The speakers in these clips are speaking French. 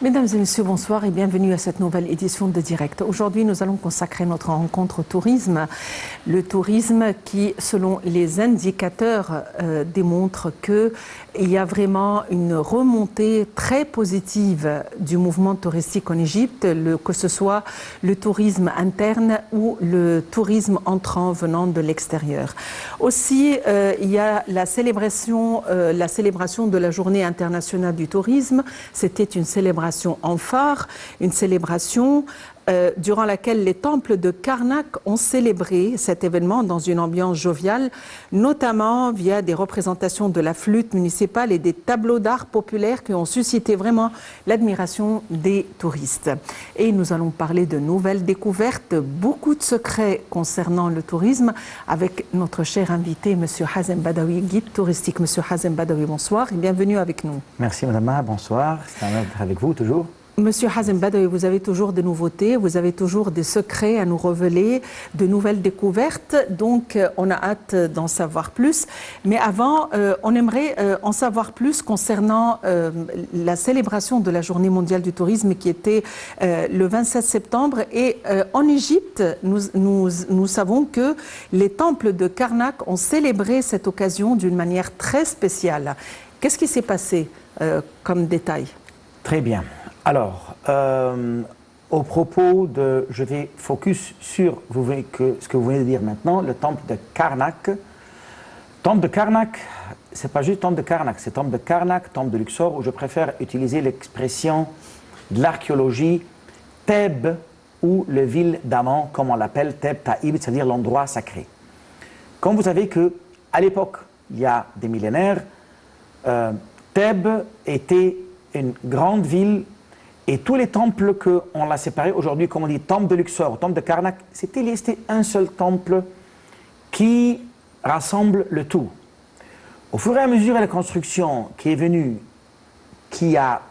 Mesdames et messieurs, bonsoir et bienvenue à cette nouvelle édition de Direct. Aujourd'hui, nous allons consacrer notre rencontre au tourisme. Le tourisme qui, selon les indicateurs, démontre qu'il y a vraiment une remontée très positive du mouvement touristique en Égypte, que ce soit le tourisme interne ou le tourisme entrant venant de l'extérieur. Aussi, il y a la célébration de la Journée internationale du tourisme. C'était une célébration en phare, une célébration durant laquelle les temples de Karnak ont célébré cet événement dans une ambiance joviale, notamment via des représentations de la flûte municipale et des tableaux d'art populaires qui ont suscité vraiment l'admiration des touristes. Et nous allons parler de nouvelles découvertes, beaucoup de secrets concernant le tourisme avec notre cher invité, M. Hazem Badawi, guide touristique. M. Hazem Badawi, bonsoir et bienvenue avec nous. Merci Madame, bonsoir, c'est un honneur d'être avec vous toujours. Monsieur Hazem Badawi, vous avez toujours des nouveautés, vous avez toujours des secrets à nous révéler, de nouvelles découvertes, donc on a hâte d'en savoir plus. Mais avant, on aimerait en savoir plus concernant la célébration de la Journée mondiale du tourisme qui était le 27 septembre. Et en Égypte, nous savons que les temples de Karnak ont célébré cette occasion d'une manière très spéciale. Qu'est-ce qui s'est passé comme détail? Très bien. Alors, au propos de, je vais focus sur ce que vous venez de dire maintenant, le temple de Karnak. Temple de Karnak, c'est pas juste temple de Karnak, c'est temple de Karnak, temple de Luxor, où je préfère utiliser l'expression de l'archéologie Thèbes ou le ville d'Aman, comme on l'appelle, Thèbes Taïb, c'est-à-dire l'endroit sacré. Comme vous savez que à l'époque, il y a des millénaires, Thèbes était une grande ville. Et tous les temples qu'on l'a séparés aujourd'hui, comme on dit, temple de Luxor, temple de Karnak, c'était un seul temple qui rassemble le tout. Au fur et à mesure de la construction qui est venue, qui a,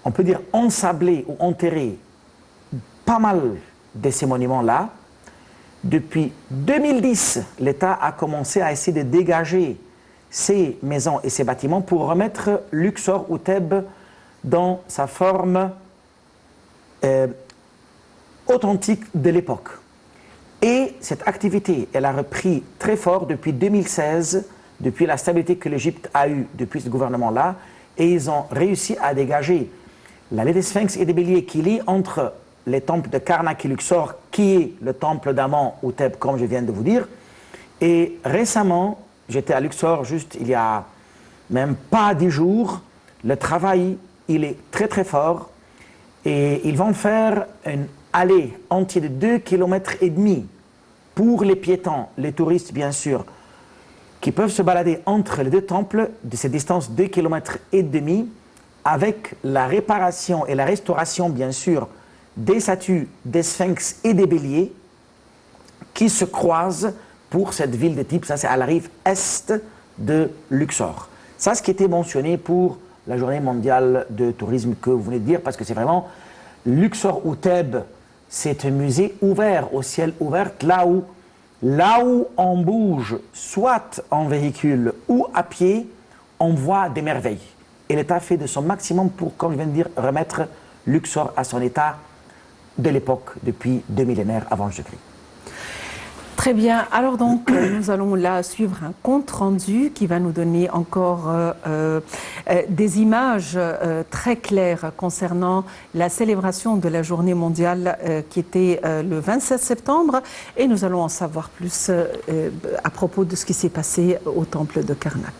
on peut dire, ensablé ou enterré pas mal de ces monuments-là, depuis 2010, l'État a commencé à essayer de dégager ces maisons et ces bâtiments pour remettre Luxor ou Thèbes dans sa forme authentique de l'époque. Et cette activité, elle a repris très fort depuis 2016, depuis la stabilité que l'Égypte a eue depuis ce gouvernement-là, et ils ont réussi à dégager l'allée des Sphinx et des Béliers qui lie entre les temples de Karnak et Luxor, qui est le temple d'Aman ou Thèbes, comme je viens de vous dire. Et récemment, j'étais à Luxor juste il y a même pas 10 jours, le travail il est très très fort et ils vont faire une allée entière de 2,5 km pour les piétons, les touristes bien sûr, qui peuvent se balader entre les deux temples de cette distance de 2,5 km avec la réparation et la restauration bien sûr des statues des Sphinx et des Béliers qui se croisent pour cette ville de type, ça c'est à la rive est de Luxor. Ça ce qui était mentionné pour la journée mondiale de tourisme que vous venez de dire, parce que c'est vraiment Luxor ou Thèbes, c'est un musée ouvert, au ciel ouvert, là où on bouge, soit en véhicule ou à pied, on voit des merveilles. Et l'État fait de son maximum pour, comme je viens de dire, remettre Luxor à son état de l'époque, depuis 2 millénaires avant Jésus-Christ. Très bien. Alors donc, nous allons là suivre un compte rendu qui va nous donner encore des images très claires concernant la célébration de la journée mondiale qui était le 27 septembre. Et nous allons en savoir plus à propos de ce qui s'est passé au temple de Karnak.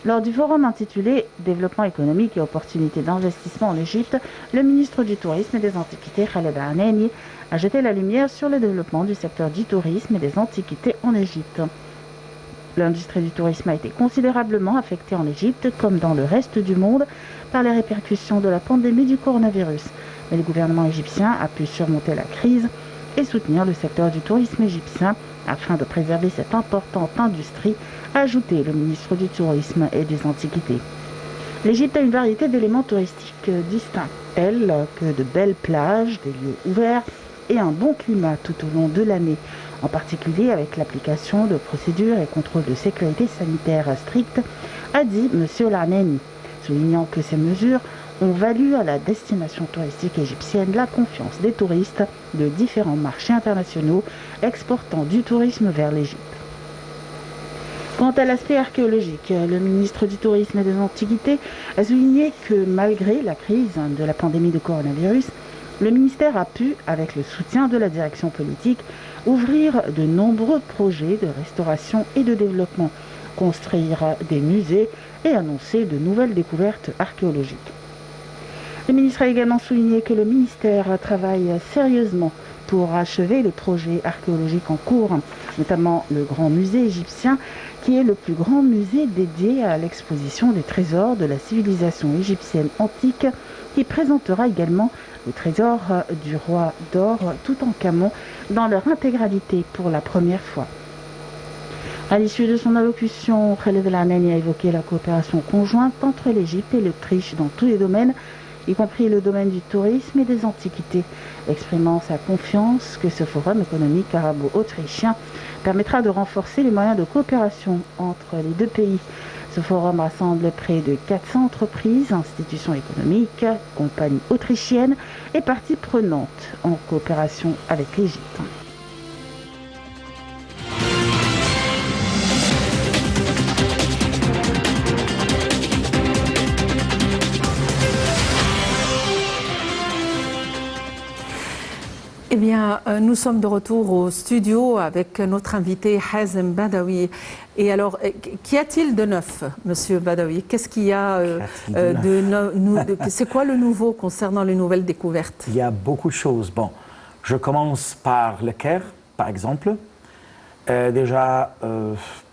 Lors du forum intitulé « Développement économique et opportunités d'investissement en Égypte », le ministre du Tourisme et des Antiquités, Khaled Al-Anani, a jeté la lumière sur le développement du secteur du tourisme et des antiquités en Égypte. L'industrie du tourisme a été considérablement affectée en Égypte, comme dans le reste du monde, par les répercussions de la pandémie du coronavirus. Mais le gouvernement égyptien a pu surmonter la crise et soutenir le secteur du tourisme égyptien afin de préserver cette importante industrie, a ajouté le ministre du Tourisme et des Antiquités. L'Égypte a une variété d'éléments touristiques distincts, tels que de belles plages, des lieux ouverts et un bon climat tout au long de l'année, en particulier avec l'application de procédures et contrôles de sécurité sanitaire stricts, a dit M. Al-Arnani, soulignant que ces mesures ont valu à la destination touristique égyptienne la confiance des touristes de différents marchés internationaux exportant du tourisme vers l'Égypte. Quant à l'aspect archéologique, le ministre du Tourisme et des Antiquités a souligné que malgré la crise de la pandémie de coronavirus, le ministère a pu, avec le soutien de la direction politique, ouvrir de nombreux projets de restauration et de développement, construire des musées et annoncer de nouvelles découvertes archéologiques. Le ministre a également souligné que le ministère travaille sérieusement pour achever les projets archéologiques en cours, notamment le Grand Musée égyptien, qui est le plus grand musée dédié à l'exposition des trésors de la civilisation égyptienne antique, qui présentera également le trésor du roi d'or Toutankhamon dans leur intégralité pour la première fois. À l'issue de son allocution, Khaled El-Arnani a évoqué la coopération conjointe entre l'Égypte et l'Autriche dans tous les domaines, y compris le domaine du tourisme et des antiquités, exprimant sa confiance que ce forum économique arabo-autrichien permettra de renforcer les moyens de coopération entre les deux pays. Ce forum rassemble près de 400 entreprises, institutions économiques, compagnies autrichiennes et parties prenantes en coopération avec l'Égypte. Eh bien, nous sommes de retour au studio avec notre invité Hazem Badawi. Et alors, qu'y a-t-il de neuf, Monsieur Badawi? Qu'est-ce qu'il y a c'est quoi le nouveau concernant les nouvelles découvertes? Il y a beaucoup de choses. Bon, je commence par le Caire, par exemple. Déjà,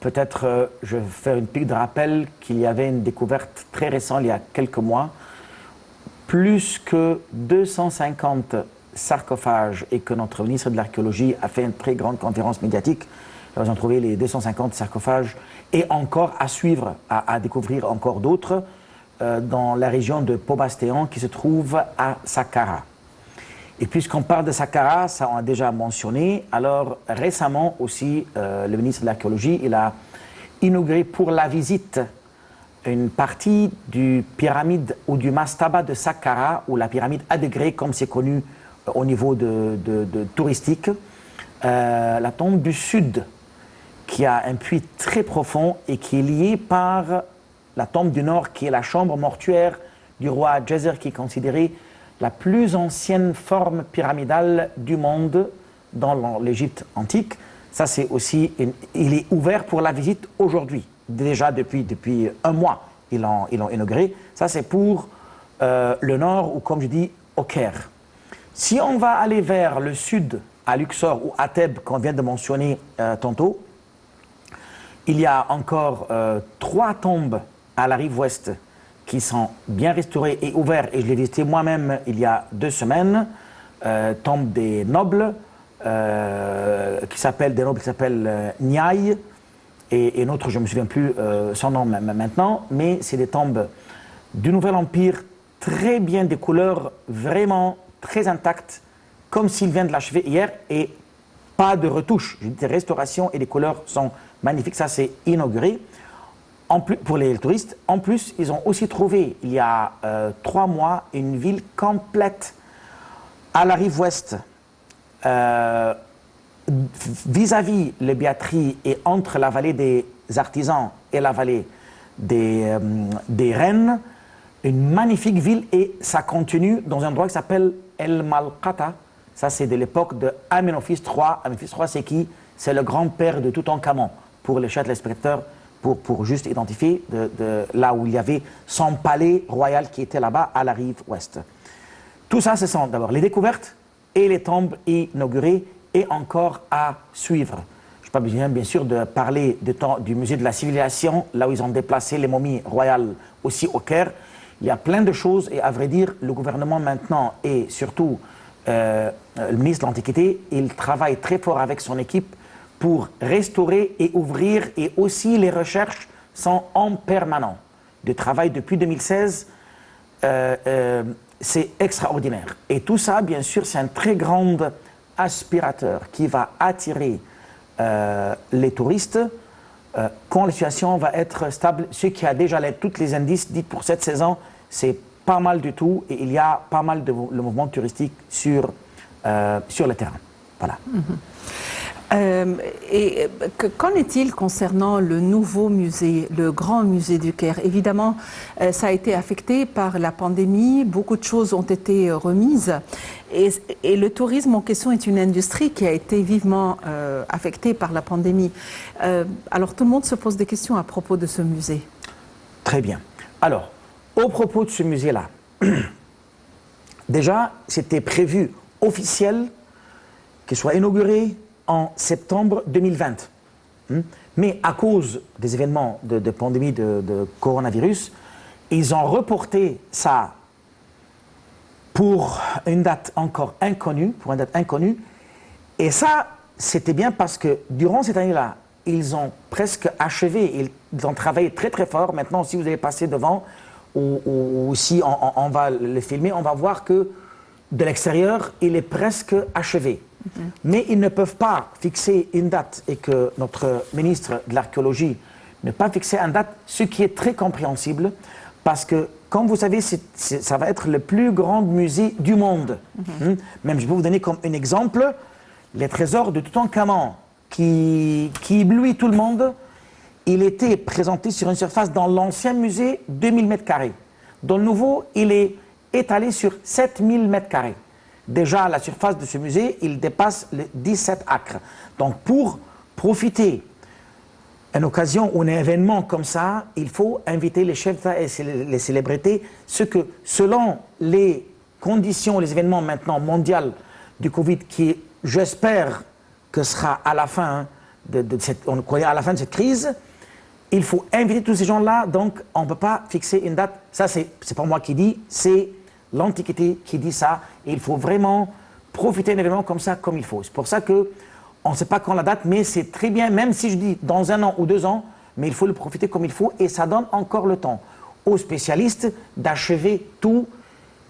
peut-être, je vais faire une pique de rappel qu'il y avait une découverte très récente, il y a quelques mois, plus que 250 sarcophages, et que notre ministre de l'Archéologie a fait une très grande conférence médiatique. Ils ont trouvé les 250 sarcophages et encore à suivre, à découvrir encore d'autres dans la région de Pobastéan qui se trouve à Saqqara. Et puisqu'on parle de Saqqara, ça on a déjà mentionné, alors récemment aussi le ministre de l'Archéologie, il a inauguré pour la visite une partie du pyramide ou du mastaba de Saqqara, ou la pyramide à degrés comme c'est connu au niveau de touristique, la tombe du Sud, qui a un puits très profond et qui est lié par la tombe du Nord, qui est la chambre mortuaire du roi Djeser, qui est considérée la plus ancienne forme pyramidale du monde dans l'Égypte antique. Ça, c'est aussi, il est ouvert pour la visite aujourd'hui, déjà depuis un mois, ils l'ont inauguré. Ça, c'est pour le Nord, ou comme je dis, au Caire. Si on va aller vers le sud, à Luxor ou à Thèbes, qu'on vient de mentionner tantôt, il y a encore 3 tombes à la rive ouest qui sont bien restaurées et ouvertes, et je l'ai visité moi-même il y a 2 semaines. Tombe des nobles, qui s'appellent Niaï, et une autre, je ne me souviens plus son nom maintenant, mais c'est des tombes du Nouvel Empire, très bien, des couleurs vraiment très intactes, comme s'il vient de l'achever hier, et pas de retouches, des restaurations, et les couleurs sont magnifiques. Ça, c'est inauguré. En plus, pour les touristes, en plus, ils ont aussi trouvé, il y a 3 mois, une ville complète à la rive ouest, vis-à-vis le Biatri et entre la vallée des artisans et la vallée des reines, une magnifique ville, et ça continue dans un endroit qui s'appelle El Malqata. Ça, c'est de l'époque de Amenophis III. Amenophis III, c'est qui? C'est le grand-père de Toutankhamon, pour les chers téléspectateurs, pour juste identifier de là où il y avait son palais royal qui était là-bas à la rive ouest. Tout ça, ce sont d'abord les découvertes et les tombes inaugurées, et encore à suivre. Je n'ai pas besoin, bien sûr, de parler du musée de la civilisation, là où ils ont déplacé les momies royales, aussi au Caire. Il y a plein de choses, et à vrai dire, le gouvernement maintenant, et surtout le ministre de l'Antiquité, il travaille très fort avec son équipe pour restaurer et ouvrir, et aussi les recherches sont en permanence. de travail depuis 2016, c'est extraordinaire. Et tout ça, bien sûr, c'est un très grand aspirateur qui va attirer les touristes quand la situation va être stable. Ce qui a déjà tous les indices dits pour cette saison, c'est pas mal du tout et il y a pas mal de le mouvement touristique sur le terrain. Voilà. Qu'en est-il concernant le nouveau musée, le Grand Musée du Caire? Évidemment, ça a été affecté par la pandémie, beaucoup de choses ont été remises et le tourisme en question est une industrie qui a été vivement affectée par la pandémie. Alors tout le monde se pose des questions à propos de ce musée. Très bien. Alors, au propos de ce musée-là, déjà, c'était prévu officiel qu'il soit inauguré en septembre 2020. Mais à cause des événements de pandémie de coronavirus, ils ont reporté ça pour une date encore inconnue, Et ça, c'était bien parce que durant cette année-là, ils ont presque achevé, ils ont travaillé très très fort. Maintenant, si vous allez passer devant, ou si on va le filmer, on va voir que de l'extérieur, il est presque achevé. Mais ils ne peuvent pas fixer une date et que notre ministre de l'Archéologie ne pas fixer une date, ce qui est très compréhensible parce que, comme vous savez, ça va être le plus grand musée du monde. Même, je peux vous donner comme un exemple, les trésors de Toutankhamon qui éblouit tout le monde. Il était présenté sur une surface dans l'ancien musée 2000 m². Dans le nouveau, il est étalé sur 7000 m². Déjà, la surface de ce musée, il dépasse les 17 acres. Donc, pour profiter d'une occasion ou d'un événement comme ça, il faut inviter les chefs d'État et les célébrités, ce que, selon les conditions, les événements maintenant mondiaux du Covid, qui, j'espère, que sera à la fin on croyait à la fin de cette crise, il faut inviter tous ces gens-là. Donc, on ne peut pas fixer une date. Ça, c'est pas moi qui dis, c'est l'Antiquité qui dit ça, et il faut vraiment profiter d'un événement comme ça, comme il faut. C'est pour ça qu'on ne sait pas quand la date, mais c'est très bien, même si je dis dans 1 an ou 2 ans, mais il faut le profiter comme il faut, et ça donne encore le temps aux spécialistes d'achever tout.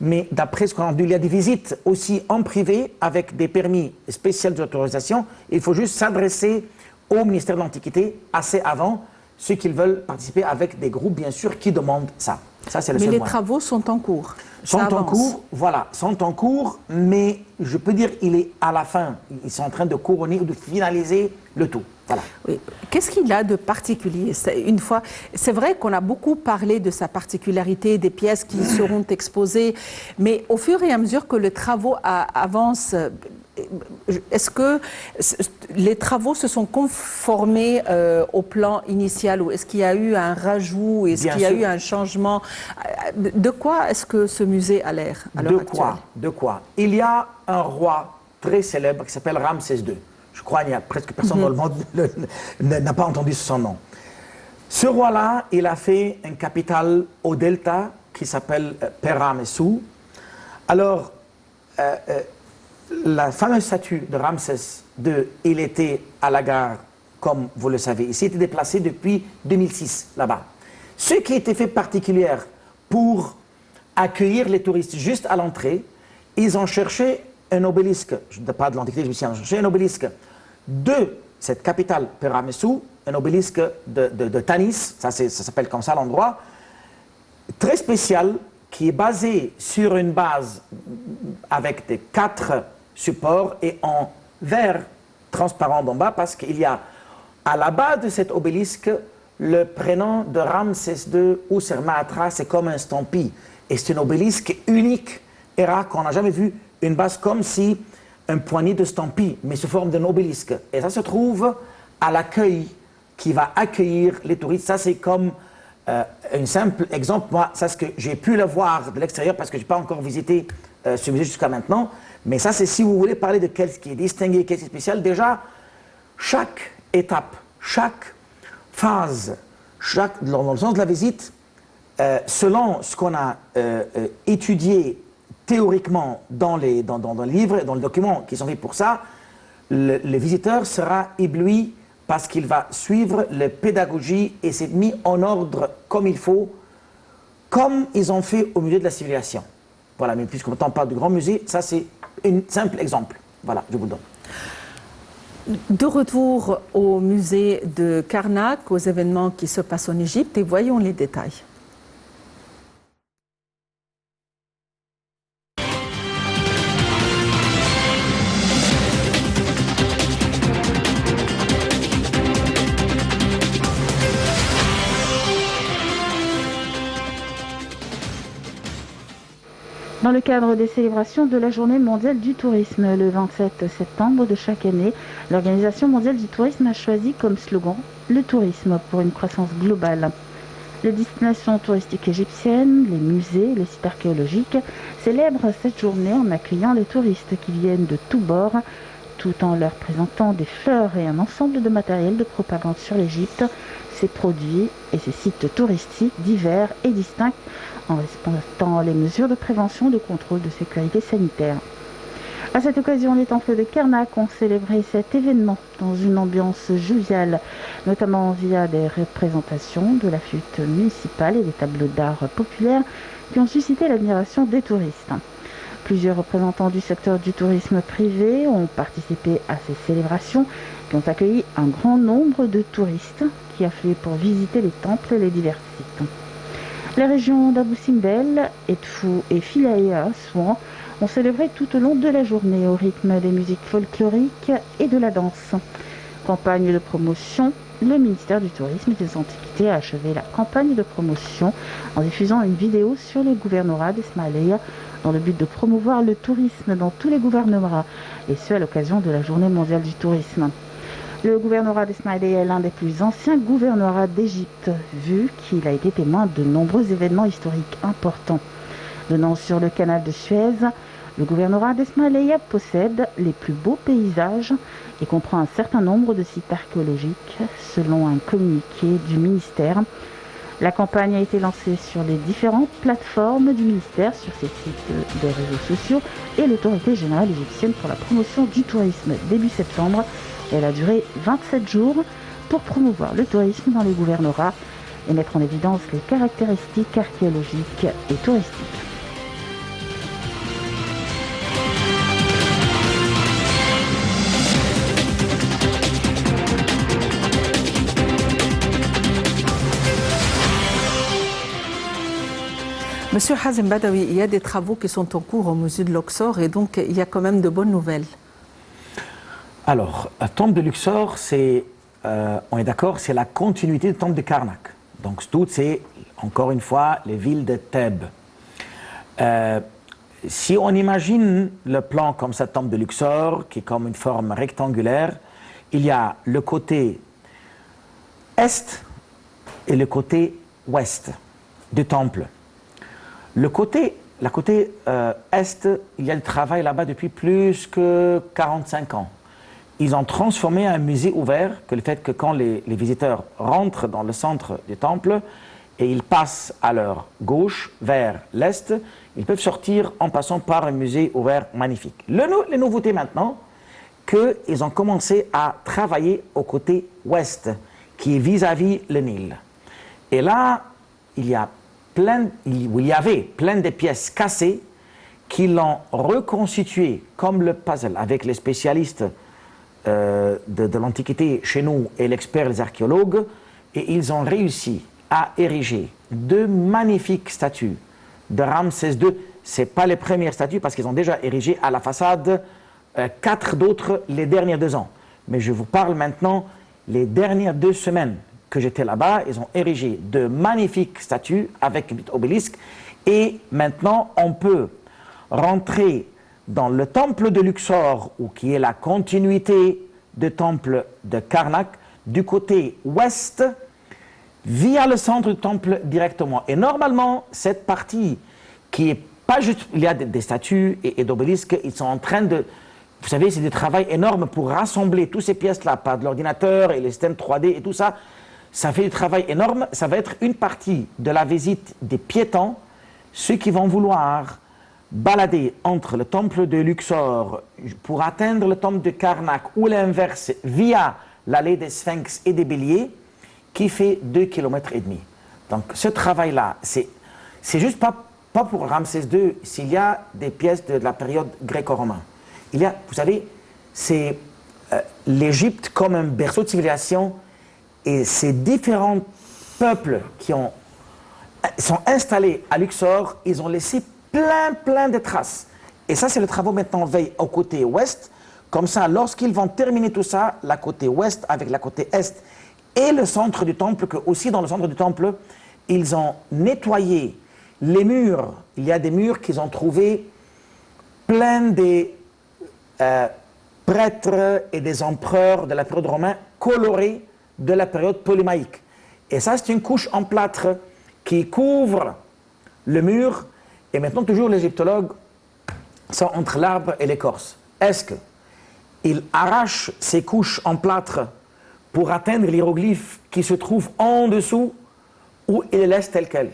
Mais d'après ce qu'on a dit, il y a des visites aussi en privé, avec des permis spéciaux d'autorisation. Il faut juste s'adresser au ministère de l'Antiquité assez avant, ceux qui veulent participer avec des groupes, bien sûr, qui demandent ça. Ça, c'est le seul Mais les moyen. travaux sont en cours. Sont en cours, voilà, sont en cours, mais je peux dire il est à la fin. Ils sont en train de couronner ou de finaliser le tout. Voilà. Oui. Qu'est-ce qu'il a de particulier? C'est vrai qu'on a beaucoup parlé de sa particularité, des pièces qui seront exposées, mais au fur et à mesure que les travaux avancent, est-ce que les travaux se sont conformés au plan initial ou est-ce qu'il y a eu un rajout, est-ce qu'il y a eu un changement? De quoi est-ce que ce musée a l'air à l'heure actuelle? De quoi? Il y a un roi très célèbre qui s'appelle Ramsès II. Je crois qu'il y a presque personne dans le monde n'a pas entendu son nom. Ce roi-là, il a fait une capitale au delta qui s'appelle Pera-Messou. Alors, la fameuse statue de Ramsès II, il était à la gare, comme vous le savez. Il s'est été déplacé depuis 2006, là-bas. Ce qui a été fait particulier pour accueillir les touristes juste à l'entrée, ils ont cherché un obélisque, je ne dis pas de l'Antiquité égyptienne, ils ont cherché un obélisque de cette capitale Pera-Messou, un obélisque de Tanis, ça s'appelle comme ça l'endroit, très spécial, qui est basé sur une base avec des 4 supports et en verre transparent d'en bas, parce qu'il y a à la base de cet obélisque le prénom de Ramsès II ou Sermatra, c'est comme un stampi. Et c'est un obélisque unique et rare qu'on n'a jamais vu, une base comme si un poignet de stampi, mais sous forme d'un obélisque. Et ça se trouve à l'accueil qui va accueillir les touristes. Ça, c'est comme un simple exemple. Moi, ça, c'est ce que j'ai pu le voir de l'extérieur parce que je n'ai pas encore visité ce musée jusqu'à maintenant. Mais ça, c'est si vous voulez parler de ce qui est distingué, ce qui est spécial. Déjà, chaque étape, chaque phase, dans le sens de la visite, selon ce qu'on a étudié théoriquement dans les livres, dans les documents qui sont faits pour ça, le visiteur sera ébloui parce qu'il va suivre la pédagogie et c'est mis en ordre comme il faut comme ils ont fait au musée de la civilisation. Voilà, mais puisqu'on parle de grands musées, ça c'est un simple exemple. Voilà, je vous le donne. De retour au musée de Karnak, aux événements qui se passent en Égypte, et voyons les détails. Dans le cadre des célébrations de la Journée mondiale du tourisme, le 27 septembre de chaque année, l'Organisation mondiale du tourisme a choisi comme slogan « Le tourisme pour une croissance globale ». Les destinations touristiques égyptiennes, les musées, les sites archéologiques célèbrent cette journée en accueillant les touristes qui viennent de tous bords, tout en leur présentant des fleurs et un ensemble de matériel de propagande sur l'Égypte, ses produits et ses sites touristiques divers et distincts en respectant les mesures de prévention et de contrôle de sécurité sanitaire. À cette occasion, les temples de Karnak ont célébré cet événement dans une ambiance joviale, notamment via des représentations de la flûte municipale et des tableaux d'art populaires qui ont suscité l'admiration des touristes. Plusieurs représentants du secteur du tourisme privé ont participé à ces célébrations qui ont accueilli un grand nombre de touristes qui affluaient pour visiter les temples et les divers sites. Les régions d'Abou Simbel, Edfou et Philae Assouan ont célébré tout au long de la journée au rythme des musiques folkloriques et de la danse. Campagne de promotion, le ministère du Tourisme et des Antiquités a achevé la campagne de promotion en diffusant une vidéo sur le gouvernorat d'Ismaïlia dans le but de promouvoir le tourisme dans tous les gouvernorats, et ce à l'occasion de la Journée mondiale du tourisme. Le gouvernorat d'Ismaïlia est l'un des plus anciens gouvernorats d'Égypte, vu qu'il a été témoin de nombreux événements historiques importants. Donnant sur le canal de Suez, le gouvernorat d'Ismaïlia possède les plus beaux paysages et comprend un certain nombre de sites archéologiques, selon un communiqué du ministère. La campagne a été lancée sur les différentes plateformes du ministère, sur ses sites de réseaux sociaux et l'autorité générale égyptienne pour la promotion du tourisme début septembre. Elle a duré 27 jours pour promouvoir le tourisme dans les gouvernorats et mettre en évidence les caractéristiques archéologiques et touristiques. Monsieur Hazem Badawi, il y a des travaux qui sont en cours au musée de Luxor et donc il y a quand même de bonnes nouvelles. Alors, la tombe de Luxor, on est d'accord, c'est la continuité du temple de Karnak. Donc, tout, c'est, encore une fois, les villes de Thèbes. Si on imagine le plan comme cette tombe de Luxor, qui est comme une forme rectangulaire, il y a le côté est et le côté ouest du temple. La côté est, il y a le travail là-bas depuis plus que 45 ans. Ils ont transformé un musée ouvert, que le fait que quand les visiteurs rentrent dans le centre du temple et ils passent à leur gauche vers l'est, ils peuvent sortir en passant par un musée ouvert magnifique. Les nouveautés maintenant, qu'ils ont commencé à travailler au côté ouest, qui est vis-à-vis le Nil. Et là, il y avait plein de pièces cassées qui l'ont reconstitué comme le puzzle avec les spécialistes de l'Antiquité chez nous et l'expert, les archéologues, et ils ont réussi à ériger deux magnifiques statues de Ramsès II. Ce n'est pas les premières statues parce qu'ils ont déjà érigé à la façade 4 d'autres les derniers 2 ans. Mais je vous parle maintenant les dernières 2 semaines que j'étais là-bas. Ils ont érigé de magnifiques statues avec un petit obélisque et maintenant on peut rentrer dans le temple de Luxor, ou qui est la continuité du temple de Karnak, du côté ouest, via le centre du temple directement. Et normalement, cette partie qui est pas juste, il y a des statues et d'obélisques, ils sont en train de, vous savez, c'est du travail énorme pour rassembler toutes ces pièces-là par de l'ordinateur et les systèmes 3D et tout ça. Ça fait du travail énorme, ça va être une partie de la visite des piétons, ceux qui vont vouloir balader entre le temple de Luxor pour atteindre le temple de Karnak ou l'inverse via l'allée des Sphinx et des Béliers qui fait 2,5 km. Donc ce travail-là, c'est juste pas pour Ramsès II, s'il y a des pièces de la période gréco-romaine. Il y a, vous savez, c'est l'Égypte comme un berceau de civilisation et ces différents peuples qui sont installés à Luxor, ils ont laissé plein de traces. Et ça, c'est le travail maintenant veille au côté ouest. Comme ça, lorsqu'ils vont terminer tout ça, la côté ouest avec la côté est et le centre du temple, que aussi dans le centre du temple, ils ont nettoyé les murs. Il y a des murs qu'ils ont trouvés pleins des prêtres et des empereurs de la période romaine colorés de la période ptolémaïque. Et ça, c'est une couche en plâtre qui couvre le mur. Et maintenant, toujours, les égyptologues sont entre l'arbre et l'écorce. Est-ce qu'ils arrachent ces couches en plâtre pour atteindre l'hiéroglyphe qui se trouve en dessous ou ils les laissent telles quelles?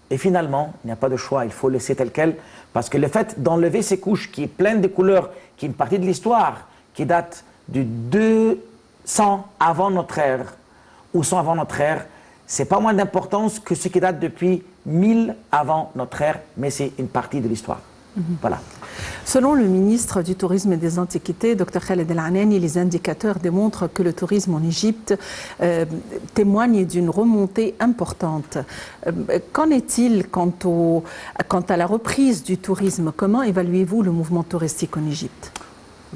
Et finalement, il n'y a pas de choix, il faut laisser tel quel, parce que le fait d'enlever ces couches qui est pleine de couleurs, qui est une partie de l'histoire, qui date du 200 avant notre ère, ou 100 avant notre ère, c'est pas moins d'importance que ce qui date depuis 1000 avant notre ère, mais c'est une partie de l'histoire. Voilà. Selon le ministre du Tourisme et des Antiquités, Dr Khaled El-Anani, les indicateurs démontrent que le tourisme en Égypte témoigne d'une remontée importante. Qu'en est-il quant à la reprise du tourisme? Comment évaluez-vous le mouvement touristique en Égypte?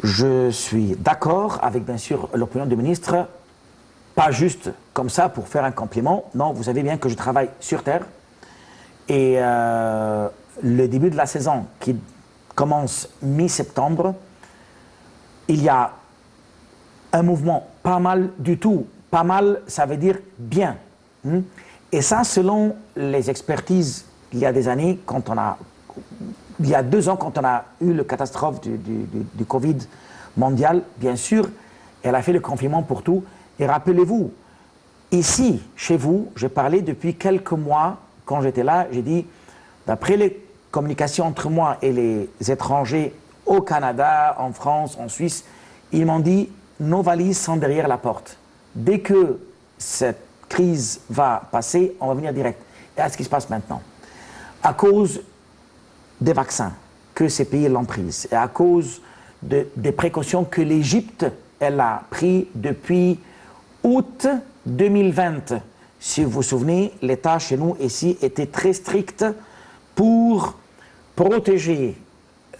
Je suis d'accord avec, bien sûr, l'opinion du ministre, pas juste comme ça pour faire un compliment. Non, vous savez bien que je travaille sur terre. Et le début de la saison qui commence mi-septembre, il y a un mouvement pas mal du tout. Pas mal, ça veut dire bien. Et ça, selon les expertises, il y a des années, il y a 2 ans, quand on a eu la catastrophe du Covid mondial, bien sûr, elle a fait le confinement pour tout. Et rappelez-vous, ici, chez vous, j'ai parlé depuis quelques mois, quand j'étais là, j'ai dit, d'après les communications entre moi et les étrangers au Canada, en France, en Suisse, ils m'ont dit, nos valises sont derrière la porte. Dès que cette crise va passer, on va venir direct. Et à ce qui se passe maintenant. À cause des vaccins que ces pays l'ont prise et à cause des précautions que l'Égypte elle a prises depuis août 2020. Si vous vous souvenez, l'État chez nous ici était très strict pour protéger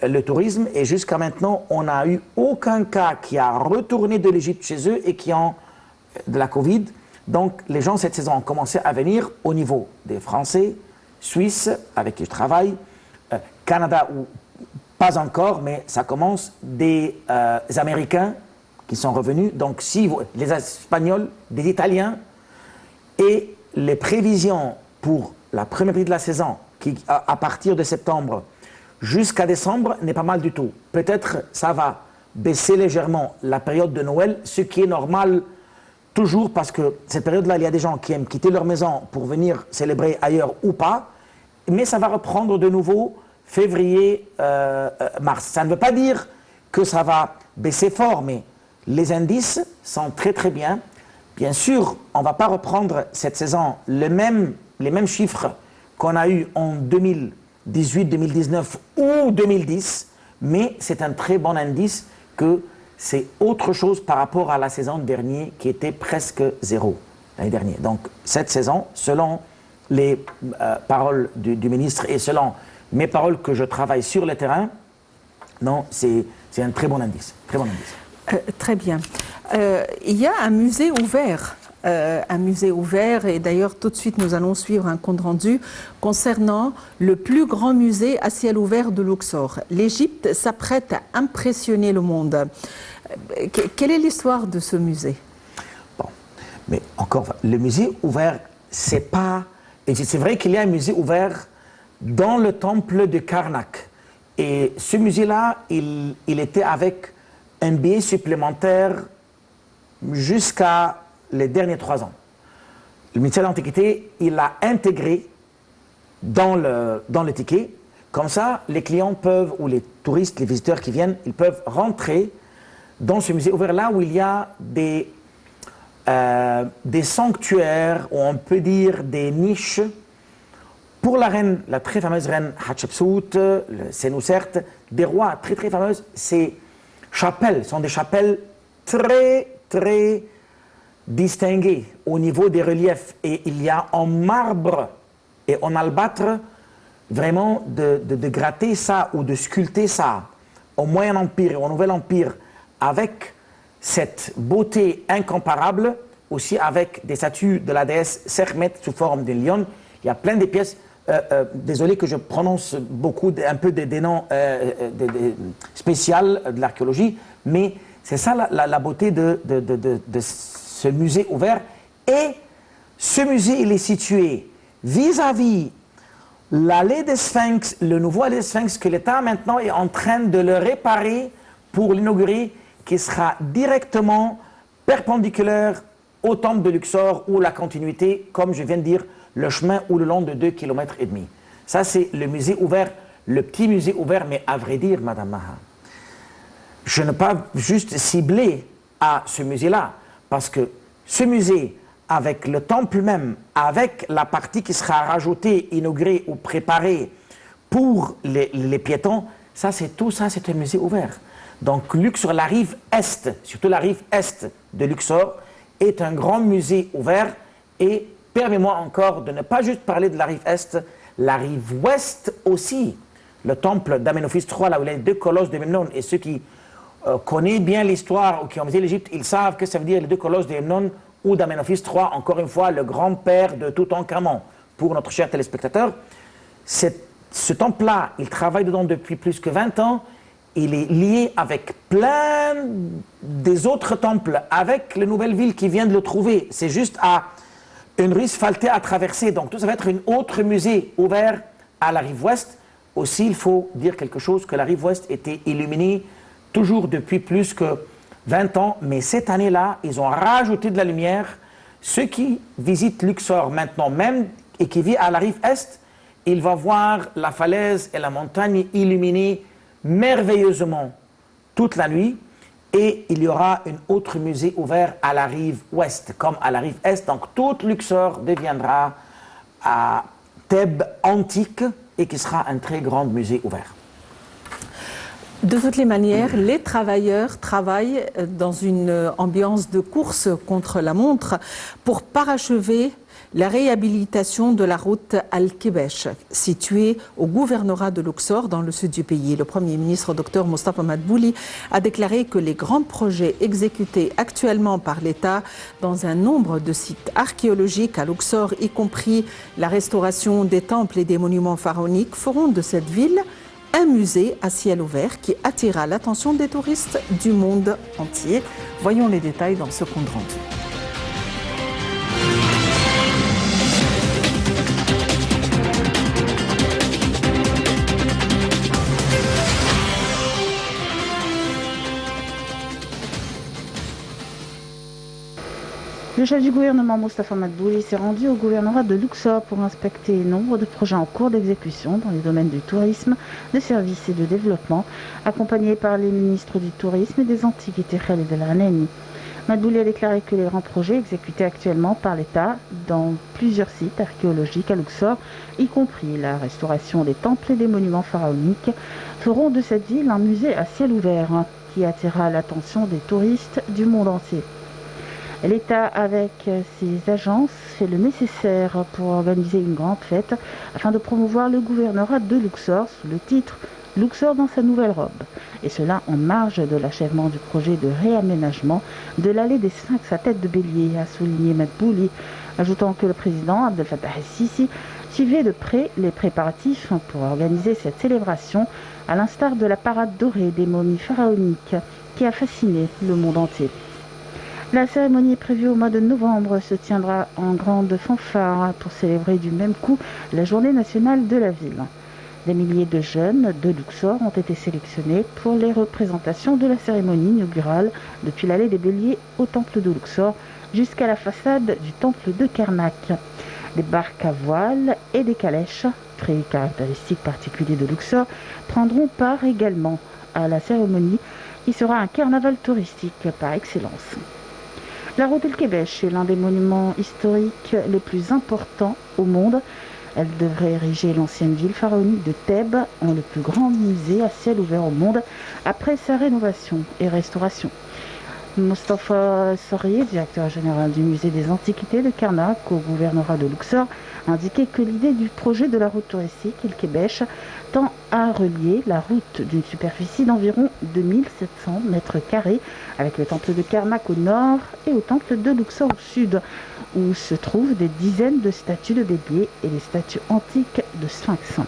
le tourisme et jusqu'à maintenant, on n'a eu aucun cas qui a retourné de l'Égypte chez eux et qui ont de la Covid. Donc les gens cette saison ont commencé à venir au niveau des Français, Suisses avec qui je travaille, Canada ou pas encore, mais ça commence, des Américains qui sont revenus, donc les Espagnols, des Italiens, et les prévisions pour la première partie de la saison, qui à partir de septembre jusqu'à décembre, n'est pas mal du tout. Peut-être ça va baisser légèrement la période de Noël, ce qui est normal toujours, parce que cette période-là, il y a des gens qui aiment quitter leur maison pour venir célébrer ailleurs ou pas, mais ça va reprendre de nouveau février, mars. Ça ne veut pas dire que ça va baisser fort, mais les indices sont très très bien. Bien sûr, on ne va pas reprendre cette saison les mêmes chiffres qu'on a eu en 2018, 2019 ou 2010, mais c'est un très bon indice que c'est autre chose par rapport à la saison dernière qui était presque zéro l'année dernière. Donc cette saison, selon les paroles du ministre et selon mes paroles que je travaille sur le terrain, non, c'est un très bon indice. Très bon indice. Très bien. Il y a un musée ouvert. Et d'ailleurs tout de suite nous allons suivre un compte rendu concernant le plus grand musée à ciel ouvert de Luxor. L'Égypte s'apprête à impressionner le monde. Quelle est l'histoire de ce musée? Bon, mais encore, le musée ouvert, c'est pas... Et c'est vrai qu'il y a un musée ouvert dans le temple de Karnak. Et ce musée-là, il était avec un billet supplémentaire jusqu'à les derniers 3 ans. Le ministère de l'Antiquité, il l'a intégré dans le ticket. Comme ça, les clients peuvent, ou les touristes, les visiteurs qui viennent, ils peuvent rentrer dans ce musée ouvert là où il y a des sanctuaires, ou on peut dire des niches, Pour la reine, la très fameuse reine Hatshepsut, le Senusert, des rois très très fameuses, ces chapelles sont des chapelles très très distinguées au niveau des reliefs. Et il y a en marbre et en albâtre vraiment de gratter ça ou de sculpter ça au Moyen Empire et au Nouvel Empire avec cette beauté incomparable, aussi avec des statues de la déesse Sekhmet sous forme de lion. Il y a plein de pièces. Désolé que je prononce beaucoup, un peu des noms spéciaux de l'archéologie, mais c'est ça la beauté de ce musée ouvert. Et ce musée, il est situé vis-à-vis l'allée des Sphinx, le nouveau allée des Sphinx que l'État maintenant est en train de le réparer pour l'inaugurer, qui sera directement perpendiculaire au temple de Luxor ou la continuité, comme je viens de dire, le chemin ou le long de 2,5 km. Ça, c'est le musée ouvert, le petit musée ouvert, mais à vrai dire, Madame Maha, je ne pas juste cibler à ce musée-là, parce que ce musée, avec le temple même, avec la partie qui sera rajoutée, inaugurée ou préparée pour les piétons, ça, c'est tout ça, c'est un musée ouvert. Donc, Luxor, la rive est, surtout la rive est de Luxor, est un grand musée ouvert. Et permets-moi encore de ne pas juste parler de la rive est, la rive ouest aussi. Le temple d'Amenophis III, là où il y a les deux colosses de Memnon, et ceux qui connaissent bien l'histoire ou qui ont visité l'Égypte, ils savent que ça veut dire les deux colosses de Memnon ou d'Amenophis III, encore une fois, le grand-père de Toutankhamon. Pour notre cher téléspectateur, ce temple-là, il travaille dedans depuis plus que 20 ans. Il est lié avec plein des autres temples, avec les nouvelles villes qui viennent de le trouver. C'est juste à une rue asphaltée à traverser. Donc tout ça va être un autre musée ouvert à la rive ouest. Aussi, il faut dire quelque chose, que la rive ouest était illuminée toujours depuis plus que 20 ans. Mais cette année-là, ils ont rajouté de la lumière. Ceux qui visitent Luxor maintenant même et qui vivent à la rive est, ils vont voir la falaise et la montagne illuminées merveilleusement toute la nuit, et il y aura un autre musée ouvert à la rive ouest comme à la rive est. Donc toute Luxor deviendra à Thèbes antique et qui sera un très grand musée ouvert. De toutes les manières, les travailleurs travaillent dans une ambiance de course contre la montre pour parachever la réhabilitation de la route Al-Kebesh, située au gouvernorat de Luxor, dans le sud du pays. Le Premier ministre, Dr Mostafa Madbouli, a déclaré que les grands projets exécutés actuellement par l'État dans un nombre de sites archéologiques à Luxor, y compris la restauration des temples et des monuments pharaoniques, feront de cette ville un musée à ciel ouvert qui attirera l'attention des touristes du monde entier. Voyons les détails dans ce compte rendu. Le chef du gouvernement, Mostafa Madbouli, s'est rendu au gouvernorat de Luxor pour inspecter nombre de projets en cours d'exécution dans les domaines du tourisme, des services et de développement, accompagné par les ministres du tourisme et des antiquités Khaled El-Haneni. Madbouli a déclaré que les grands projets exécutés actuellement par l'État dans plusieurs sites archéologiques à Luxor, y compris la restauration des temples et des monuments pharaoniques, feront de cette ville un musée à ciel ouvert qui attirera l'attention des touristes du monde entier. L'État, avec ses agences, fait le nécessaire pour organiser une grande fête afin de promouvoir le gouvernorat de Luxor sous le titre « Luxor dans sa nouvelle robe ». Et cela en marge de l'achèvement du projet de réaménagement de l'allée des Sphinx à tête de bélier, a souligné Madbouli, ajoutant que le président Abdel Fattah el-Sisi suivait de près les préparatifs pour organiser cette célébration, à l'instar de la parade dorée des momies pharaoniques qui a fasciné le monde entier. La cérémonie prévue au mois de novembre se tiendra en grande fanfare pour célébrer du même coup la journée nationale de la ville. Des milliers de jeunes de Luxor ont été sélectionnés pour les représentations de la cérémonie inaugurale depuis l'allée des Béliers au temple de Luxor jusqu'à la façade du temple de Karnak. Des barques à voile et des calèches, très caractéristiques particuliers de Luxor, prendront part également à la cérémonie qui sera un carnaval touristique par excellence. La route El-Kebesh est l'un des monuments historiques les plus importants au monde. Elle devrait ériger l'ancienne ville pharaonique de Thèbes en le plus grand musée à ciel ouvert au monde après sa rénovation et restauration. Mostafa Sorier, directeur général du musée des Antiquités de Karnak au gouvernorat de Luxor, a indiqué que l'idée du projet de la route touristique Il Kebesh tend à relier la route d'une superficie d'environ 2700 mètres carrés avec le temple de Karnak au nord et au temple de Luxor au sud, où se trouvent des dizaines de statues de béliers et des statues antiques de sphinx.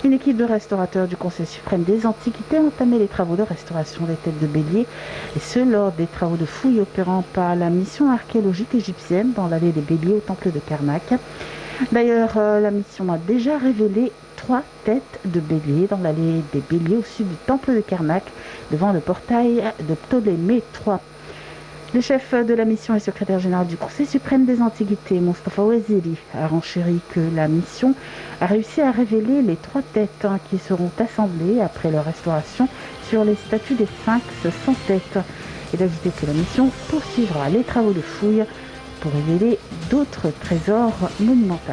Une équipe de restaurateurs du Conseil suprême des Antiquités a entamé les travaux de restauration des têtes de bélier, et ce lors des travaux de fouilles opérant par la mission archéologique égyptienne dans l'allée des béliers au temple de Karnak. D'ailleurs, la mission a déjà révélé 3 têtes de bélier dans l'allée des béliers au sud du temple de Karnak, devant le portail de Ptolémée III. Le chef de la mission et secrétaire général du Conseil suprême des Antiquités, Mostafa Waziri, a renchéri que la mission a réussi à révéler les 3 têtes qui seront assemblées après leur restauration sur les statues des sphinx sans tête. Et d'ajouter que la mission poursuivra les travaux de fouille pour révéler d'autres trésors monumentaux.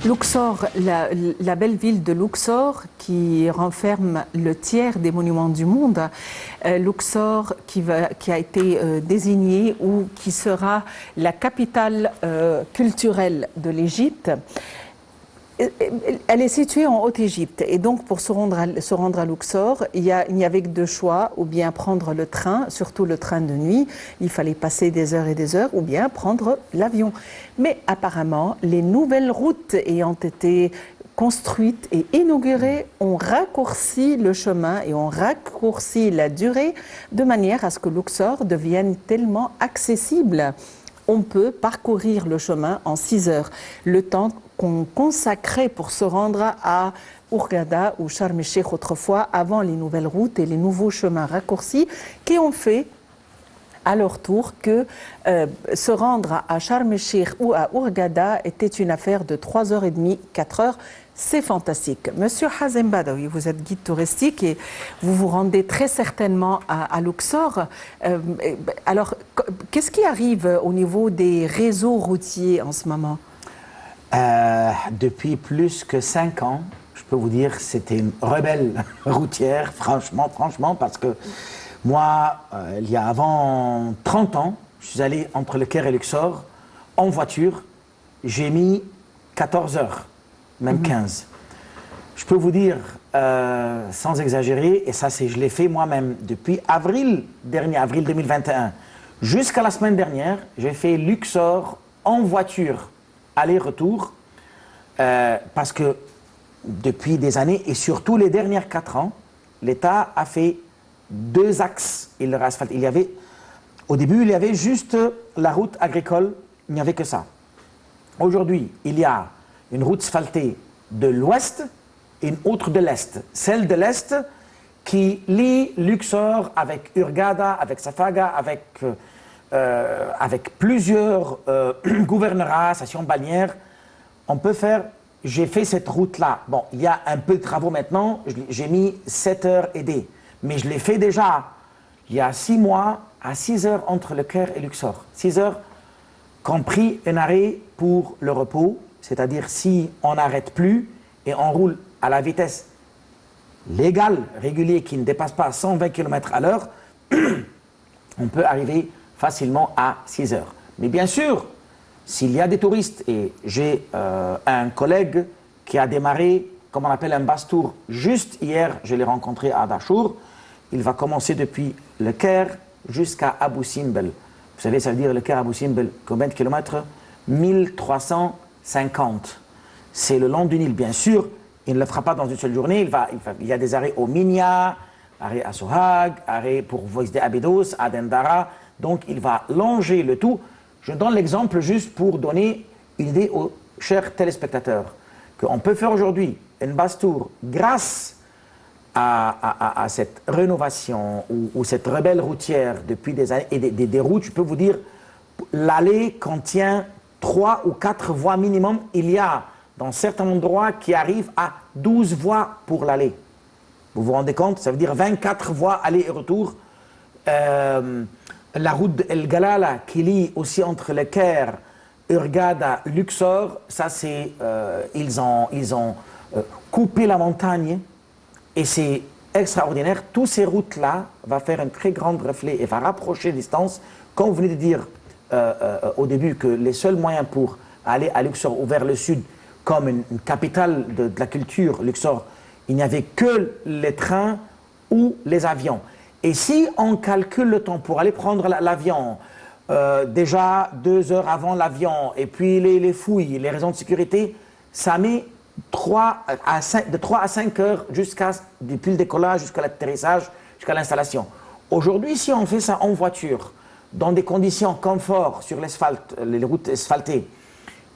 Luxor, la belle ville de Luxor qui renferme le tiers des monuments du monde, Luxor qui a été désignée ou qui sera la capitale culturelle de l'Égypte. Elle est située en Haute-Égypte et donc pour se rendre à Luxor, il n'y avait que 2 choix, ou bien prendre le train, surtout le train de nuit, il fallait passer des heures et des heures, ou bien prendre l'avion. Mais apparemment, les nouvelles routes ayant été construites et inaugurées ont raccourci le chemin et ont raccourci la durée de manière à ce que Luxor devienne tellement accessible. On peut parcourir le chemin en 6 heures, le temps qu'on consacrait pour se rendre à Hurghada ou Sharm el-Sheikh autrefois, avant les nouvelles routes et les nouveaux chemins raccourcis qui ont fait à leur tour que se rendre à Sharm el-Sheikh ou à Hurghada était une affaire de 3h30, 4h. C'est fantastique. Monsieur Hazem Badawi, vous êtes guide touristique et vous vous rendez très certainement à Luxor. Alors, qu'est-ce qui arrive au niveau des réseaux routiers en ce moment? Depuis plus que 5 ans, je peux vous dire, c'était une rebelle routière, franchement, parce que moi, il y a avant 30 ans, je suis allé entre le Caire et Luxor en voiture. J'ai mis 14 heures, même 15. Je peux vous dire, sans exagérer, et ça, je l'ai fait moi-même depuis avril dernier, avril 2021, jusqu'à la semaine dernière, j'ai fait Luxor en voiture, aller-retour, parce que depuis des années, et surtout les dernières 4 ans, l'État a fait 2 axes. Au début, il y avait juste la route agricole, il n'y avait que ça. Aujourd'hui, il y a une route asphaltée de l'ouest et une autre de l'est. Celle de l'est qui lie Luxor avec Hurghada, avec Safaga, avec plusieurs gouvernorats, stations balnéaires. On peut faire, j'ai fait cette route-là. Bon, il y a un peu de travaux maintenant, j'ai mis 7 heures et des. Mais je l'ai fait déjà il y a 6 mois à 6 heures entre le Caire et Luxor. 6 heures, compris un arrêt pour le repos, c'est-à-dire si on n'arrête plus et on roule à la vitesse légale, régulière, qui ne dépasse pas 120 km à l'heure, on peut arriver facilement à 6 heures. Mais bien sûr, s'il y a des touristes, et j'ai un collègue qui a démarré, comme on appelle un basse-tour, juste hier, je l'ai rencontré à Dachour, il va commencer depuis le Caire jusqu'à Abu Simbel. Vous savez, ça veut dire le Caire Abu Simbel, combien de kilomètres? 1350. C'est le long du Nil, bien sûr, il ne le fera pas dans une seule journée, il y a des arrêts au Minya, arrêt à Sohag, arrêt pour Voice de Abydos, à Dendara, donc il va longer le tout. Je donne l'exemple juste pour donner une idée aux chers téléspectateurs, qu'on peut faire aujourd'hui une basse-tour grâce à cette rénovation ou cette rebelle routière depuis des années, et des routes, je peux vous dire, l'allée contient 3 ou 4 voies minimum. Il y a dans certains endroits qui arrivent à 12 voies pour l'aller. Vous vous rendez compte? Ça veut dire 24 voies aller et retour. La route El Galala qui lie aussi entre le Caire, Hurghada, Luxor, ça c'est, ils ont coupé la montagne et c'est extraordinaire. Toutes ces routes-là vont faire un très grand reflet et va rapprocher les distances. Comme vous venez de dire au début que les seuls moyens pour aller à Luxor ou vers le sud, comme une capitale de la culture, Luxor, il n'y avait que les trains ou les avions. Et si on calcule le temps pour aller prendre l'avion, déjà 2 heures avant l'avion, et puis les fouilles, les raisons de sécurité, ça met de 3 à 5 heures depuis le décollage jusqu'à l'atterrissage, jusqu'à l'installation. Aujourd'hui, si on fait ça en voiture, dans des conditions confort sur l'asphalte, les routes asphaltées,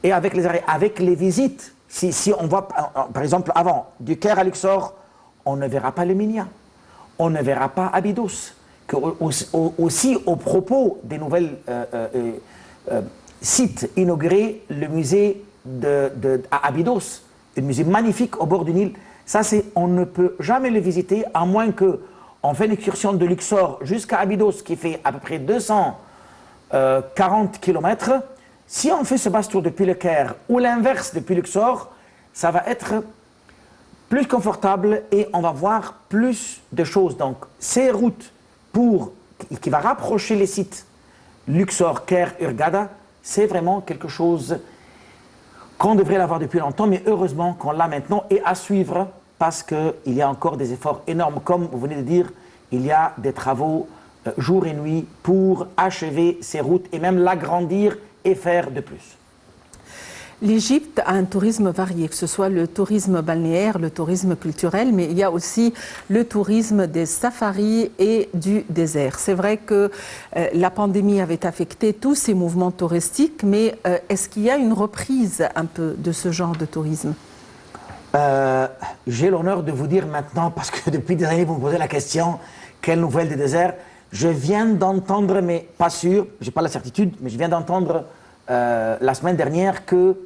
et avec les arrêts, avec les visites, si on voit, par exemple, avant, du Caire à Luxor, on ne verra pas le Minya, on ne verra pas Abydos. Aussi, au propos des nouvelles sites inaugurés, le musée à Abydos, un musée magnifique au bord du Nil, ça on ne peut jamais le visiter à moins qu'on fait une excursion de Luxor jusqu'à Abydos qui fait à peu près 240 km. Si on fait ce basse-tour depuis le Caire ou l'inverse depuis Luxor, ça va être plus confortable et on va voir plus de choses. Donc, ces routes qui va rapprocher les sites Luxor, Caire, Hurghada, c'est vraiment quelque chose qu'on devrait l'avoir depuis longtemps, mais heureusement qu'on l'a maintenant et à suivre parce qu'il y a encore des efforts énormes. Comme vous venez de dire, il y a des travaux jour et nuit pour achever ces routes et même l'agrandir et faire de plus. L'Égypte a un tourisme varié, que ce soit le tourisme balnéaire, le tourisme culturel, mais il y a aussi le tourisme des safaris et du désert. C'est vrai que la pandémie avait affecté tous ces mouvements touristiques, mais est-ce qu'il y a une reprise un peu de ce genre de tourisme? J'ai l'honneur de vous dire maintenant, parce que depuis des années vous me posez la question, quelle nouvelle des déserts? Je viens d'entendre, mais pas sûr, je n'ai pas la certitude, mais je viens d'entendre la semaine dernière que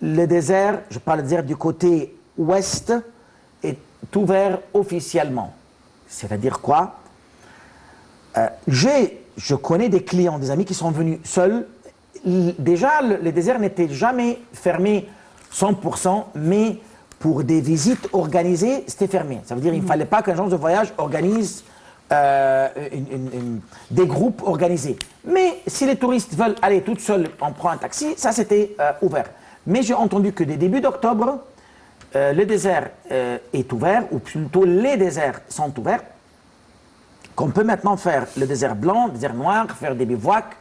le désert, je parle du désert du côté ouest, est ouvert officiellement. C'est-à-dire quoi? Je connais des clients, des amis qui sont venus seuls. Déjà, le désert n'était jamais fermé 100%, mais pour des visites organisées, c'était fermé. Ça veut dire qu'il ne fallait pas qu'un agence de voyage organise des groupes organisés. Mais si les touristes veulent aller tout seuls, on prend un taxi, ça c'était ouvert. Mais j'ai entendu que dès début d'octobre, le désert est ouvert, ou plutôt les déserts sont ouverts, qu'on peut maintenant faire le désert blanc, le désert noir, faire des bivouacs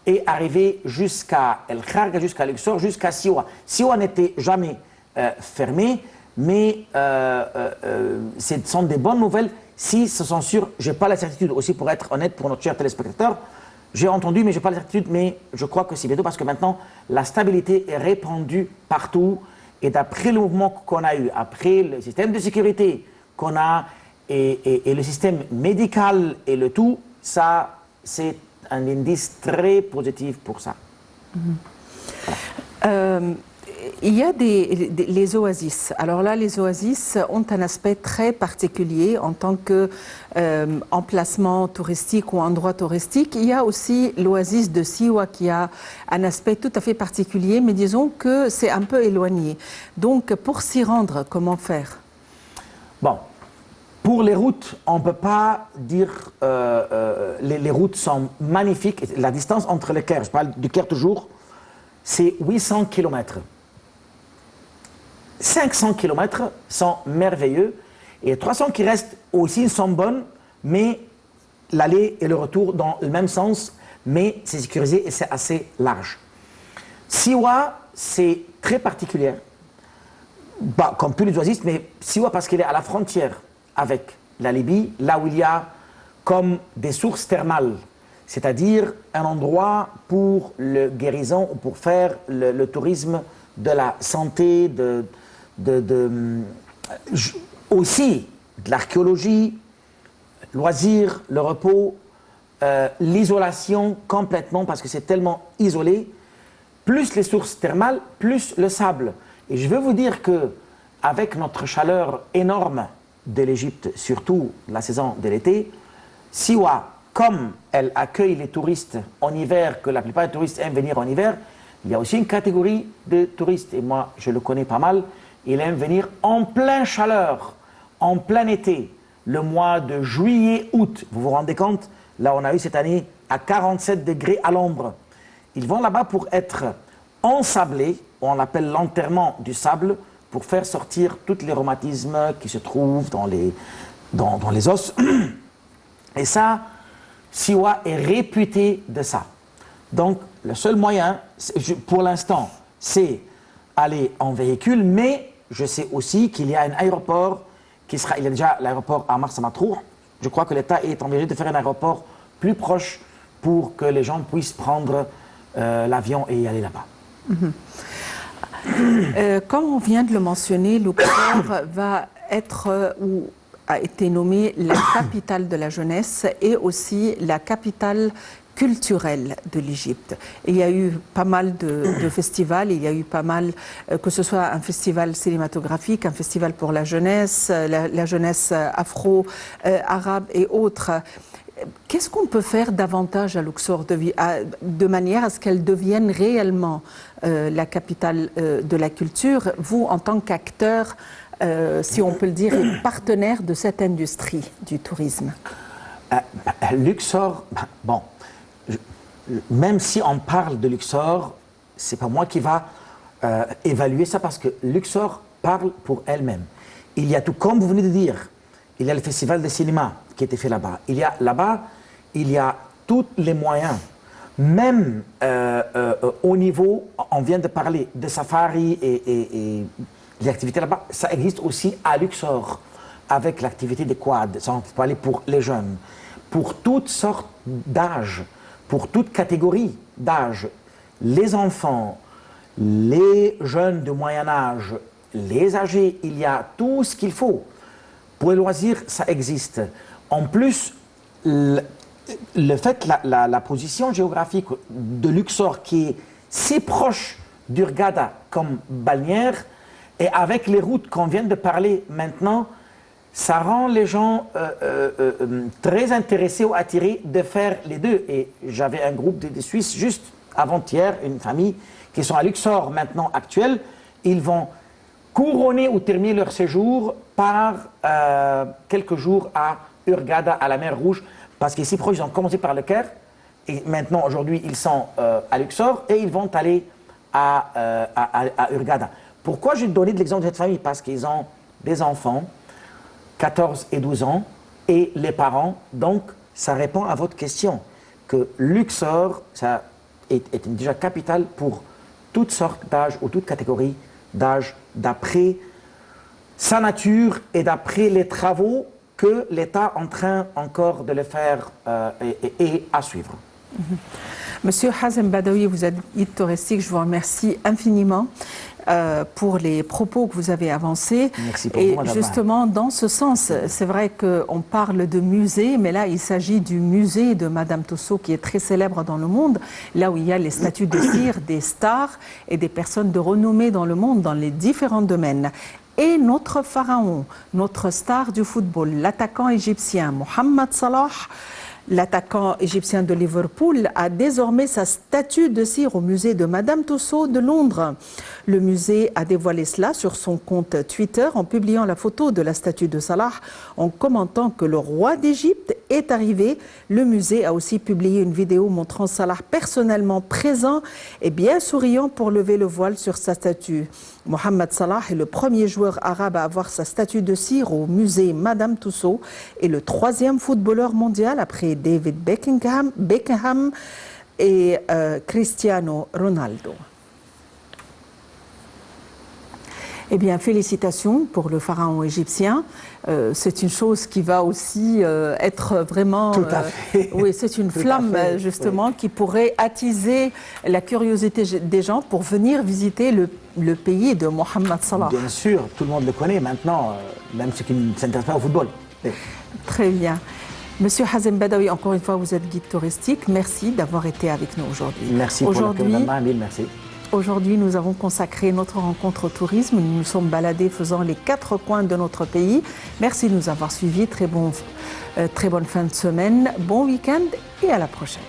et arriver jusqu'à El Kharga, jusqu'à Luxor, jusqu'à Siwa. Siwa n'était jamais fermé, mais ce sont des bonnes nouvelles. Si ce sont sûrs, je n'ai pas la certitude aussi pour être honnête pour notre cher téléspectateur. J'ai entendu, mais je n'ai pas la certitude, mais je crois que c'est bientôt parce que maintenant, la stabilité est répandue partout. Et d'après le mouvement qu'on a eu, après le système de sécurité qu'on a et le système médical et le tout, ça, c'est un indice très positif pour ça. Il y a les oasis. Alors là, les oasis ont un aspect très particulier en tant qu'emplacement touristique ou endroit touristique. Il y a aussi l'oasis de Siwa qui a un aspect tout à fait particulier, mais disons que c'est un peu éloigné. Donc, pour s'y rendre, comment faire? Bon, pour les routes, on ne peut pas dire... les routes sont magnifiques. La distance entre le Caire, je parle du Caire toujours, c'est 800 km. 500 km sont merveilleux et 300 qui restent aussi sont bonnes, mais l'aller et le retour dans le même sens, mais c'est sécurisé et c'est assez large. Siwa, c'est très particulier, comme tous les oasis, mais Siwa parce qu'il est à la frontière avec la Libye, là où il y a comme des sources thermales, c'est-à-dire un endroit pour le guérison ou pour faire le tourisme de la santé, aussi de l'archéologie, loisirs, le repos, l'isolation complètement parce que c'est tellement isolé, plus les sources thermales, plus le sable. Et je veux vous dire que avec notre chaleur énorme de l'Égypte, surtout la saison de l'été, Siwa, comme elle accueille les touristes en hiver, que la plupart des touristes aiment venir en hiver, il y a aussi une catégorie de touristes, et moi je le connais pas mal, ils aiment venir en pleine chaleur, en plein été, le mois de juillet, août. Vous vous rendez compte? Là, on a eu cette année à 47 degrés à l'ombre. Ils vont là-bas pour être ensablés, on l'appelle l'enterrement du sable, pour faire sortir tous les rhumatismes qui se trouvent dans les os. Et ça, Siwa est réputé de ça. Donc, le seul moyen, pour l'instant, c'est aller en véhicule, mais je sais aussi qu'il y a un aéroport qui sera, il y a déjà l'aéroport à Marsa Matrour. Je crois que l'État est envisagé de faire un aéroport plus proche pour que les gens puissent prendre l'avion et y aller là-bas. Comme on vient de le mentionner, Luxor va être ou a été nommée la capitale de la jeunesse et aussi la capitale culturelle de l'Égypte. Il y a eu pas mal de festivals, il y a eu pas mal, que ce soit un festival cinématographique, un festival pour la jeunesse, la jeunesse afro-arabe et autres. Qu'est-ce qu'on peut faire davantage à Luxor de manière à ce qu'elle devienne réellement la capitale de la culture, vous en tant qu'acteur, si on peut le dire, et partenaire de cette industrie du tourisme? Luxor, bon, même si on parle de Luxor, c'est pas moi qui va évaluer ça parce que Luxor parle pour elle-même. Il y a tout, comme vous venez de dire, il y a le festival de cinéma qui a été fait là-bas. Là-bas, il y a tous les moyens. Même au niveau, on vient de parler de safari et les activités là-bas, ça existe aussi à Luxor, avec l'activité des quads, ça on peut parler pour les jeunes, pour toutes sortes d'âges, pour toutes catégories d'âge, les enfants, les jeunes de moyen âge, les âgés, il y a tout ce qu'il faut. Pour les loisirs, ça existe. En plus, le fait, la position géographique de Luxor qui est si proche d'Hurghada comme balnéaire, et avec les routes qu'on vient de parler maintenant, ça rend les gens très intéressés ou attirés de faire les deux. Et j'avais un groupe de Suisses juste avant-hier, une famille, qui sont à Luxor maintenant actuelle. Ils vont couronner ou terminer leur séjour par quelques jours à Hurghada, à la mer Rouge, parce qu'ici proche, ils ont commencé par le Caire, et maintenant, aujourd'hui, ils sont à Luxor, et ils vont aller à Hurghada. Pourquoi j'ai donné de l'exemple de cette famille? Parce qu'ils ont des enfants, 14 et 12 ans, et les parents. Donc, ça répond à votre question, que Luxor, ça est déjà capitale pour toutes sortes d'âges ou toutes catégories d'âge, d'après sa nature et d'après les travaux que l'État est en train encore de le faire et à suivre. Monsieur Hazem Badawi, vous êtes guide touristique, je vous remercie infiniment pour les propos que vous avez avancés. Merci pour et vous, madame. Justement, dans ce sens, c'est vrai qu'on parle de musée, mais là, il s'agit du musée de Madame Tussauds qui est très célèbre dans le monde, là où il y a les statues de cire des stars et des personnes de renommée dans le monde, dans les différents domaines. Et notre pharaon, notre star du football, l'attaquant égyptien Mohamed Salah, l'attaquant égyptien de Liverpool, a désormais sa statue de cire au musée de Madame Tussauds de Londres. Le musée a dévoilé cela sur son compte Twitter en publiant la photo de la statue de Salah en commentant que le roi d'Égypte est arrivé. Le musée a aussi publié une vidéo montrant Salah personnellement présent et bien souriant pour lever le voile sur sa statue. Mohamed Salah est le premier joueur arabe à avoir sa statue de cire au musée Madame Tussauds et le 3e footballeur mondial après David Beckham et Cristiano Ronaldo. Eh bien, félicitations pour le pharaon égyptien. C'est une chose qui va aussi être vraiment... Tout à fait. Oui, c'est une flamme, justement, qui pourrait attiser la curiosité des gens pour venir visiter le pays de Mohamed Salah. Bien sûr, tout le monde le connaît maintenant, même ceux qui ne s'intéressent pas au football. Oui. Très bien. Monsieur Hazem Badawi, encore une fois, vous êtes guide touristique. Merci d'avoir été avec nous aujourd'hui. Merci pour l'accueil, madame. Merci. Aujourd'hui, nous avons consacré notre rencontre au tourisme. Nous nous sommes baladés faisant les 4 coins de notre pays. Merci de nous avoir suivis. Très bonne fin de semaine, bon week-end et à la prochaine.